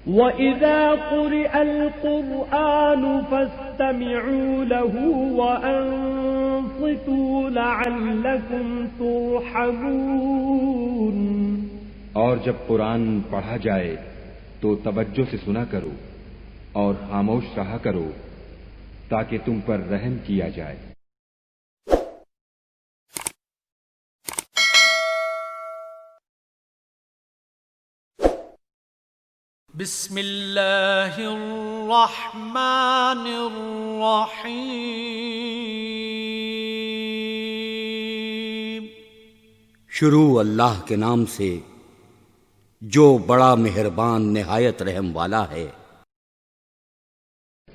وَإِذَا قُرِئَ الْقُرْآنُ فَاسْتَمِعُوا لَهُ وَأَنصِتُوا لَعَلَّكُمْ تُرْحَمُونَ۔ اور جب قرآن پڑھا جائے تو توجہ سے سنا کرو اور خاموش رہا کرو تاکہ تم پر رحم کیا جائے۔ بسم اللہ الرحمن الرحیم۔ شروع اللہ کے نام سے جو بڑا مہربان نہایت رحم والا ہے۔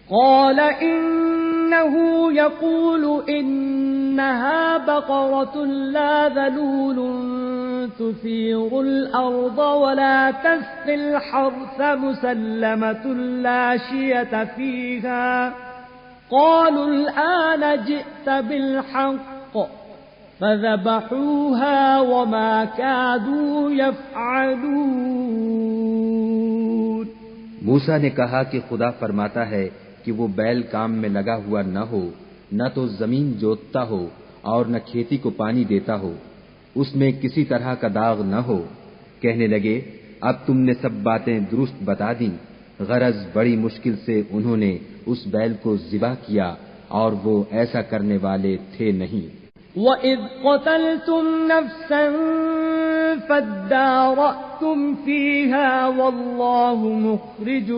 قال إنه يقول إنها بقرة لا ذلول تثير الأرض ولا تسقي الحرث مسلمة لا شية فيها قالوا الآن جئت بالحق فذبحوها وما كادوا يفعلون۔ موسیٰ نے کہا کہ خدا فرماتا ہے کہ وہ بیل کام میں لگا ہوا نہ ہو، نہ تو زمین جوتتا ہو اور نہ کھیتی کو پانی دیتا ہو، اس میں کسی طرح کا داغ نہ ہو۔ کہنے لگے اب تم نے سب باتیں درست بتا دیں، غرض بڑی مشکل سے انہوں نے اس بیل کو ذبح کیا اور وہ ایسا کرنے والے تھے نہیں۔ وَإِذْ قَتَلْتُمْ نَفْسًا فَادَّارَأْتُمْ فِيهَا وَاللَّهُ مُخْرِجٌ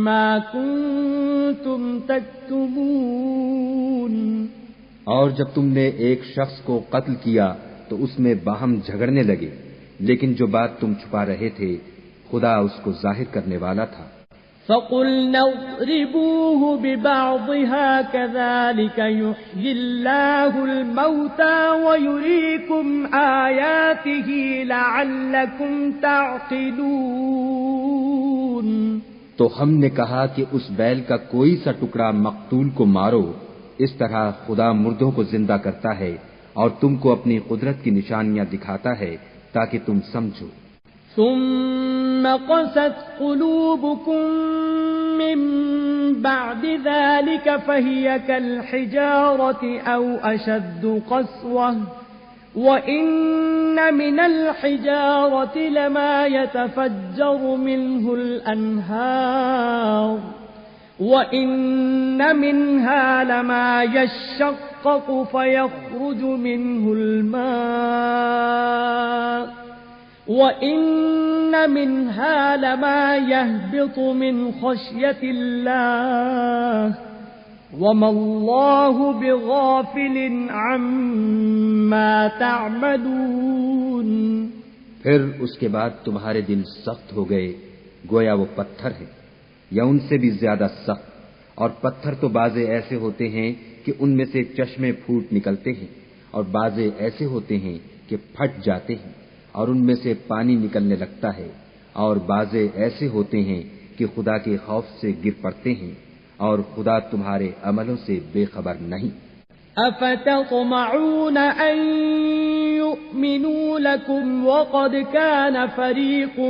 مَا كُنْتُمْ تَكْتُمُونَ۔ اور جب تم نے ایک شخص کو قتل کیا تو اس میں باہم جھگڑنے لگے، لیکن جو بات تم چھپا رہے تھے خدا اس کو ظاہر کرنے والا تھا۔ فَقُلْنَا اضْرِبُوهُ بِبَعْضِهَا كَذَلِكَ يُحْيِي اللَّهُ الْمَوْتَى وَيُرِيكُمْ آيَاتِهِ لَعَلَّكُمْ تَعْقِلُونَ۔ تو ہم نے کہا کہ اس بیل کا کوئی سا ٹکڑا مقتول کو مارو، اس طرح خدا مردوں کو زندہ کرتا ہے اور تم کو اپنی قدرت کی نشانیاں دکھاتا ہے تاکہ تم سمجھو۔ ثم قست قلوبكم من بعد ذلك فهي كالحجارة أو أشد قسوة وإن من الحجارة لما يتفجر منه الأنهار وإن منها لما يشقق فيخرج منه الماء وَإِنَّ مِنْهَا لَمَا يَهْبِطُ مِنْ خَشْيَةِ اللَّهِ وَمَا اللَّهُ بِغَافِلٍ عَمَّا تَعْمَلُونَ۔ پھر اس کے بعد تمہارے دل سخت ہو گئے گویا وہ پتھر ہیں یا ان سے بھی زیادہ سخت، اور پتھر تو بعضے ایسے ہوتے ہیں کہ ان میں سے چشمے پھوٹ نکلتے ہیں اور بعضے ایسے ہوتے ہیں کہ پھٹ جاتے ہیں اور ان میں سے پانی نکلنے لگتا ہے، اور بعضے ایسے ہوتے ہیں کہ خدا کے خوف سے گر پڑتے ہیں اور خدا تمہارے عملوں سے بے خبر نہیں۔ افتطمعون ان يؤمنوا لكم وقد كان فريق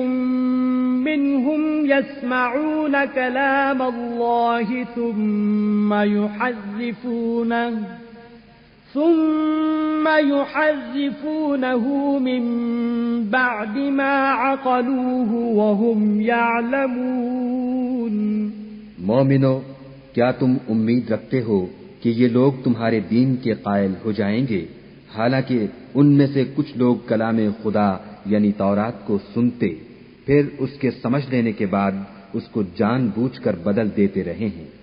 منهم يسمعون كلام الله ثم يحرفونه من بعد ما عقلوه وهم يعلمون۔ مومنو، کیا تم امید رکھتے ہو کہ یہ لوگ تمہارے دین کے قائل ہو جائیں گے، حالانکہ ان میں سے کچھ لوگ کلام خدا یعنی تورات کو سنتے پھر اس کے سمجھ لینے کے بعد اس کو جان بوجھ کر بدل دیتے رہے ہیں۔